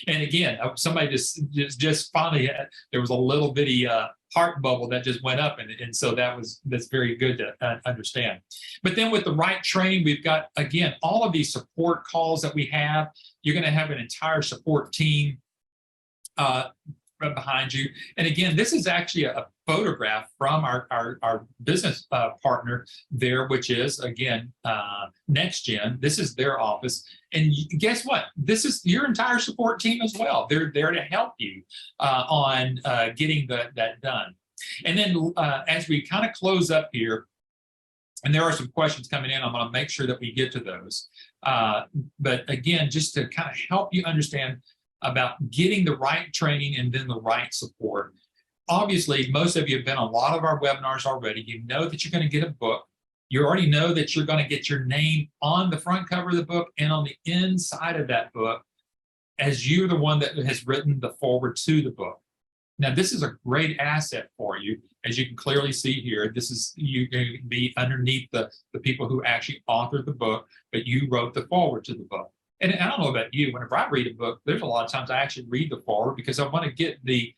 And again, somebody just finally there was a little bitty heart bubble that just went up, and so that's very good to understand. But then with the right training, we've got, again, all of these support calls that we have. You're going to have an entire support team behind you. And again, this is actually a photograph from our business partner there, which is, again, NextGen. This is their office. And guess what? This is your entire support team as well. They're there to help you on getting that done. And then as we kind of close up here, and there are some questions coming in, I'm going to make sure that we get to those. But again, just to kind of help you understand about getting the right training and then the right support. Obviously, most of you have been on a lot of our webinars already. You know that you're going to get a book. You already know that you're going to get your name on the front cover of the book and on the inside of that book, as you're the one that has written the foreword to the book. Now, this is a great asset for you. As you can clearly see here, this is you can be underneath the people who actually authored the book, but you wrote the foreword to the book. And I don't know about you, whenever I read a book, there's a lot of times I actually read the foreword because I want to get the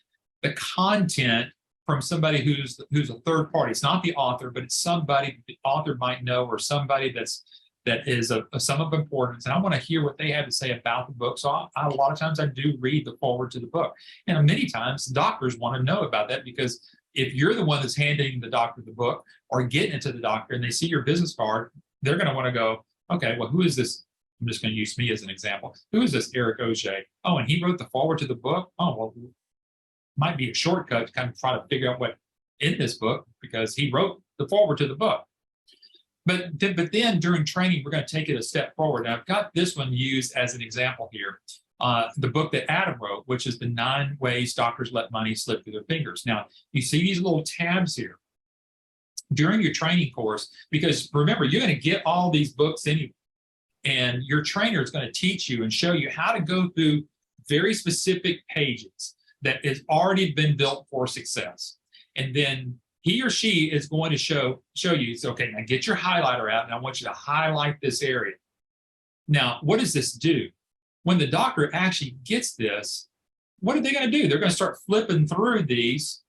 content from somebody who's a third party. It's not the author, but it's somebody the author might know, or somebody that is a sum of importance. And I want to hear what they have to say about the book. So a lot of times I do read the foreword to the book. And many times doctors want to know about that, because if you're the one that's handing the doctor the book or getting it to the doctor and they see your business card, they're going to want to go, okay, well, who is this? I'm just going to use me as an example. Who is this Eric Auger? Oh, and he wrote the foreword to the book? Oh, well, might be a shortcut to kind of try to figure out what in this book, because he wrote the foreword to the book. But then during training, we're going to take it a step forward. Now, I've got this one used as an example here. The book that Adam wrote, which is the 9 Ways Doctors Let Money Slip Through Their Fingers. Now, you see these little tabs here during your training course, because remember, you're going to get all these books anyway. And your trainer is going to teach you and show you how to go through very specific pages that has already been built for success. And then he or she is going to show you, it's okay, now get your highlighter out and I want you to highlight this area. Now, what does this do? When the doctor actually gets this, what are they going to do? They're going to start flipping through these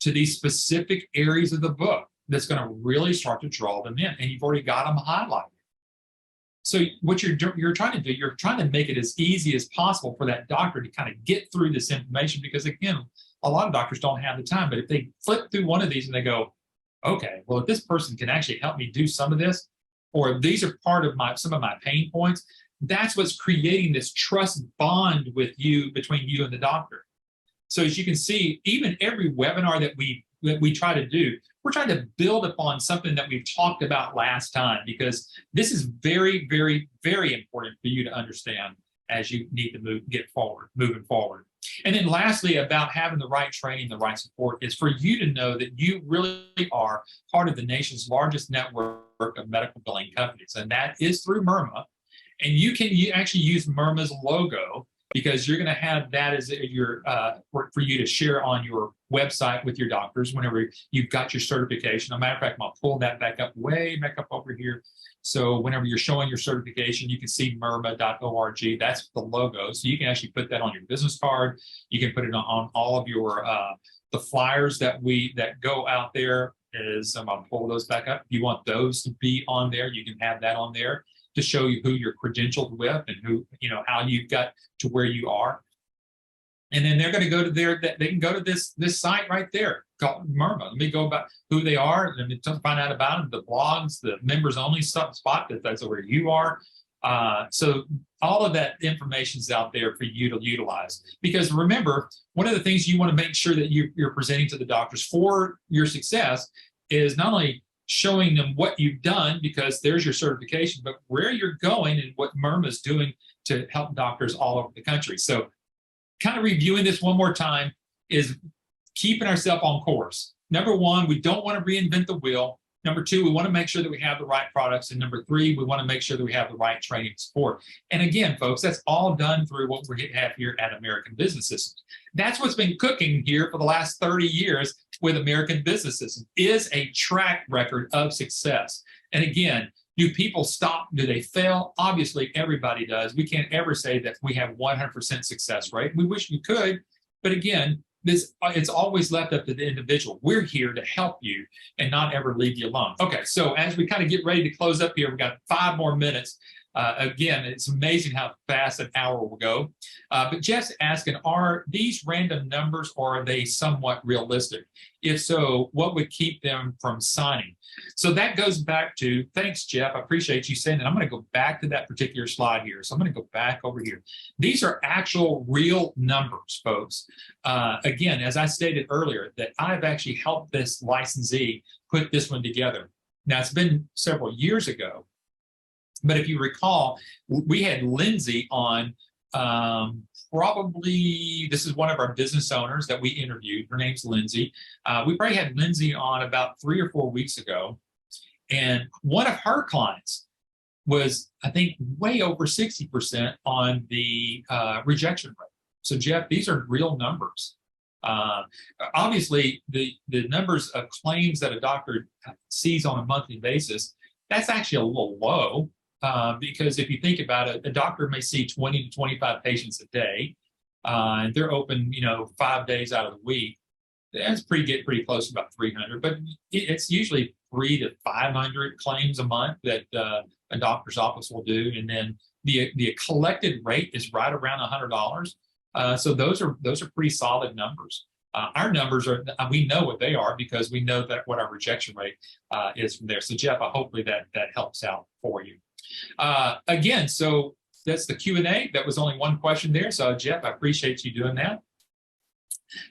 to these specific areas of the book that's going to really start to draw them in. And you've already got them highlighted. So what you're trying to do, you're trying to make it as easy as possible for that doctor to kind of get through this information, because again, a lot of doctors don't have the time. But if they flip through one of these and they go, okay, well, if this person can actually help me do some of this, or these are part of some of my pain points, that's what's creating this trust bond with you, between you and the doctor. So as you can see, even every webinar that we try to do, we're trying to build upon something that we've talked about last time, because this is very, very, very important for you to understand as you need to moving forward. And then lastly, about having the right training, the right support, is for you to know that you really are part of the nation's largest network of medical billing companies, and that is through MIRMA. And you actually use MIRMA's logo, because you're going to have that as your for you to share on your website with your doctors whenever you've got your certification. As a matter of fact, I'm going to pull that back up over here. So whenever you're showing your certification, you can see mirma.org. That's the logo. So you can actually put that on your business card. You can put it on all of your the flyers that go out there. I'm going to pull those back up. If you want those to be on there, you can have that on there to show you who you're credentialed with and who, how you got to where you are. And then they're going to go to they can go to this site right there called MIRMA. Let me go about who they are. Let me find out about them, the blogs, the members only spot, that's where you are. So all of that information is out there for you to utilize. Because remember, one of the things you want to make sure that you're presenting to the doctors for your success is not only showing them what you've done, because there's your certification, but where you're going and what MIRMA is doing to help doctors all over the country. So kind of reviewing this one more time, is keeping ourselves on course. Number one, we don't want to reinvent the wheel. Number two, we want to make sure that we have the right products. And number three, we want to make sure that we have the right training support. And again, folks, that's all done through what we have here at American Business Systems. That's what's been cooking here for the last 30 years with American Business Systems, is a track record of success. And again, do people stop? Do they fail? Obviously, everybody does. We can't ever say that we have 100% success rate. We wish we could, but again, it's always left up to the individual. We're here to help you and not ever leave you alone. Okay, so as we kind of get ready to close up here, we've got 5 more minutes. Again, it's amazing how fast an hour will go. But Jeff's asking, are these random numbers, or are they somewhat realistic? If so, what would keep them from signing? So that goes back to, thanks, Jeff. I appreciate you saying that. I'm going to go back to that particular slide here. So I'm going to go back over here. These are actual real numbers, folks. Again, as I stated earlier, that I've actually helped this licensee put this one together. Now, it's been several years ago, but if you recall, we had Lindsay on, probably, this is one of our business owners that we interviewed. Her name's Lindsay. We probably had Lindsay on about 3 or 4 weeks ago. And one of her clients was, I think, way over 60% on the rejection rate. So, Jeff, these are real numbers. Obviously, the numbers of claims that a doctor sees on a monthly basis, that's actually a little low. Because if you think about it, a doctor may see 20 to 25 patients a day, and they're open, 5 days out of the week. That's get pretty close to about 300, but it's usually 300 to 500 claims a month that a doctor's office will do, and then the collected rate is right around $100. So those are pretty solid numbers. Our numbers are, we know what they are because we know that what our rejection rate is from there. So Jeff, hopefully that helps out for you. Again, so that's the Q&A. That was only one question there. So Jeff, I appreciate you doing that.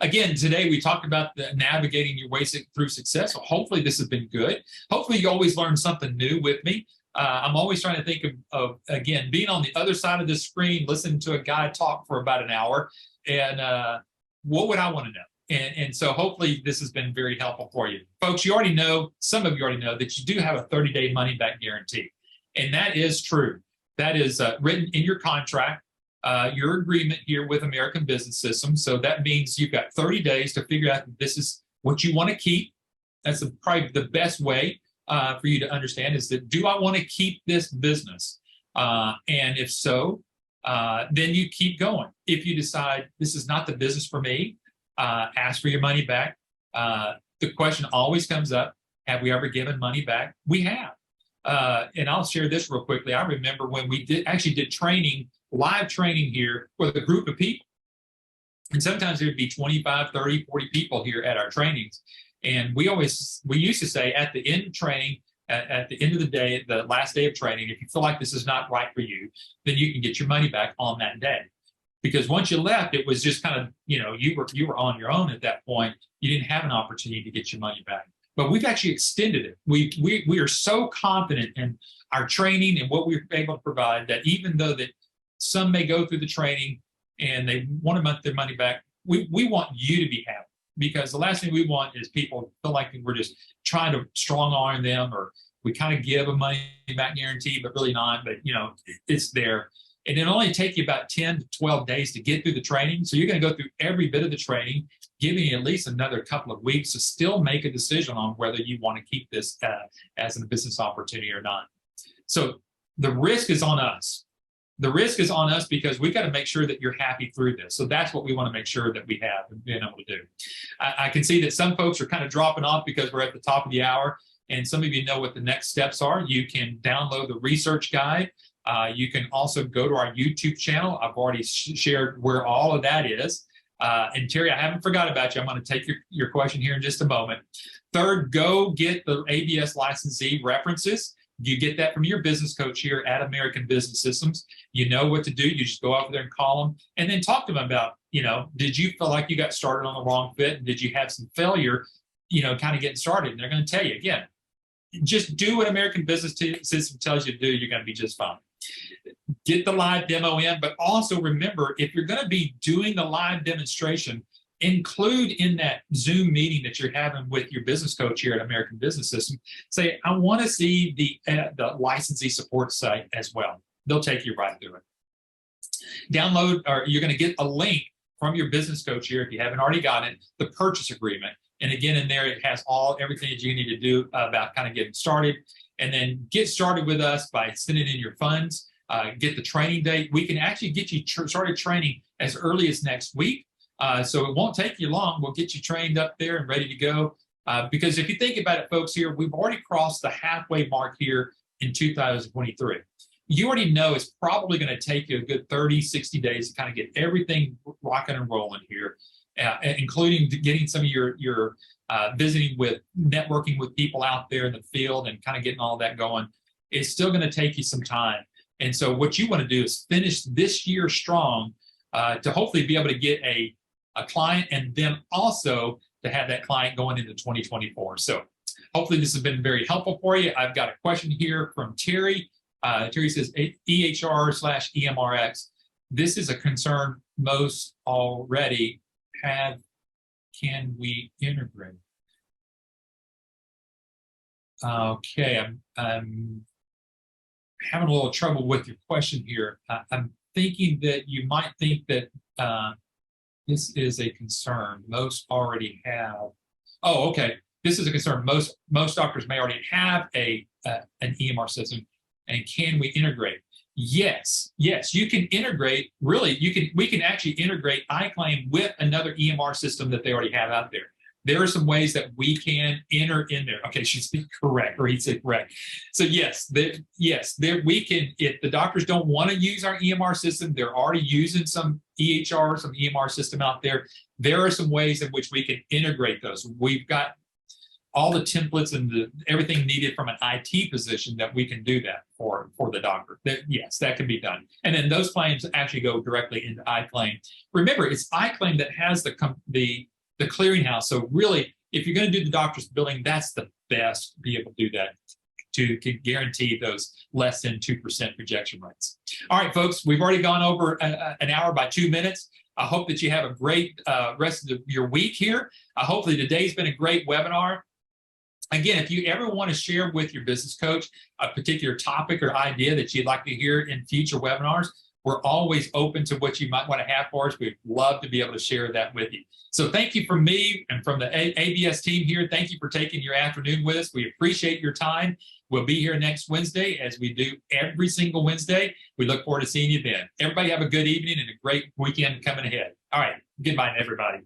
Again, today we talked about navigating your way through success. So hopefully this has been good. Hopefully you always learn something new with me. I'm always trying to think of, again, being on the other side of the screen, listening to a guy talk for about an hour, and what would I want to know? And so hopefully this has been very helpful for you. Folks, you already know, some of you already know that you do have a 30-day money-back guarantee. And that is true. That is written in your contract, your agreement here with American Business Systems. So that means you've got 30 days to figure out if this is what you want to keep. That's probably the best way for you to understand, is that, do I want to keep this business? And if so, then you keep going. If you decide this is not the business for me, ask for your money back. The question always comes up, have we ever given money back? We have. And I'll share this real quickly. I remember when we did training, live training here with a group of people. And sometimes there'd be 25, 30, 40 people here at our trainings. And we used to say at the end of training, at the end of the day, the last day of training, if you feel like this is not right for you, then you can get your money back on that day. Because once you left, it was just kind of, you were on your own at that point. You didn't have an opportunity to get your money back. But we've actually extended it. We are so confident in our training and what we're able to provide that even though that some may go through the training and they want to get their money back, we want you to be happy. Because the last thing we want is people feel like we're just trying to strong arm them, or we kind of give a money back guarantee, but really not. But, it's there. And it'll only take you about 10 to 12 days to get through the training. So you're going to go through every bit of the training, giving you at least another couple of weeks to still make a decision on whether you want to keep this as a business opportunity or not. So the risk is on us. The risk is on us because we got to make sure that you're happy through this. So that's what we want to make sure that we have and being able to do. I can see that some folks are kind of dropping off because we're at the top of the hour, and some of you know what the next steps are. You can download the research guide. You can also go to our YouTube channel. I've already shared where all of that is. And Terry, I haven't forgot about you. I'm going to take your question here in just a moment. Third, go get the ABS licensee references. You get that from your business coach here at American Business Systems. You know what to do. You just go out there and call them, and then talk to them about, did you feel like you got started on the wrong fit? And did you have some failure, kind of getting started? And they're going to tell you, again, just do what American Business System tells you to do. You're going to be just fine. Get the live demo in, but also remember, if you're going to be doing the live demonstration, include in that Zoom meeting that you're having with your business coach here at American Business System, say, I want to see the licensee support site as well. They'll take you right through it. Download, or you're going to get a link from your business coach here, if you haven't already got it, the purchase agreement. And again, in there, it has everything that you need to do about kind of getting started. And then get started with us by sending in your funds, get the training date. We can actually get you started training as early as next week. So it won't take you long. We'll get you trained up there and ready to go. Because if you think about it, folks, here, we've already crossed the halfway mark here in 2023. You already know it's probably going to take you a good 30, 60 days to kind of get everything rocking and rolling here, including getting some of your visiting with, networking with people out there in the field and kind of getting all that going. It's still going to take you some time. And so what you want to do is finish this year strong to hopefully be able to get a client, and then also to have that client going into 2024. So hopefully this has been very helpful for you. I've got a question here from Terry. Terry says, EHR/EMRX. This is a concern most already have. Can we integrate? Okay, I'm having a little trouble with your question here. I'm thinking that you might think that this is a concern most already have. Oh, okay. This is a concern. Most doctors may already have an EMR system. And can we integrate? Yes, you can integrate. Really, we can actually integrate iClaim with another EMR system that they already have out there. There are some ways that we can enter in there. Okay, she's correct, or he said correct. So yes, we can. If the doctors don't want to use our EMR system, they're already using some EHR, some EMR system out there. There are some ways in which we can integrate those. We've got all the templates and everything needed from an IT position that we can do that for the doctor. Yes, that can be done. And then those claims actually go directly into iClaim. Remember, it's iClaim that has the clearinghouse. So really, if you're going to do the doctor's billing, that's the best to be able to do that, to guarantee those less than 2% rejection rates. All right, folks, we've already gone over an hour by 2 minutes. I hope that you have a great rest of your week here. Hopefully today's been a great webinar. Again, if you ever want to share with your business coach a particular topic or idea that you'd like to hear in future webinars, we're always open to what you might want to have for us. We'd love to be able to share that with you. So thank you from me and from the ABS team here. Thank you for taking your afternoon with us. We appreciate your time. We'll be here next Wednesday, as we do every single Wednesday. We look forward to seeing you then. Everybody have a good evening and a great weekend coming ahead. All right. Goodbye, everybody.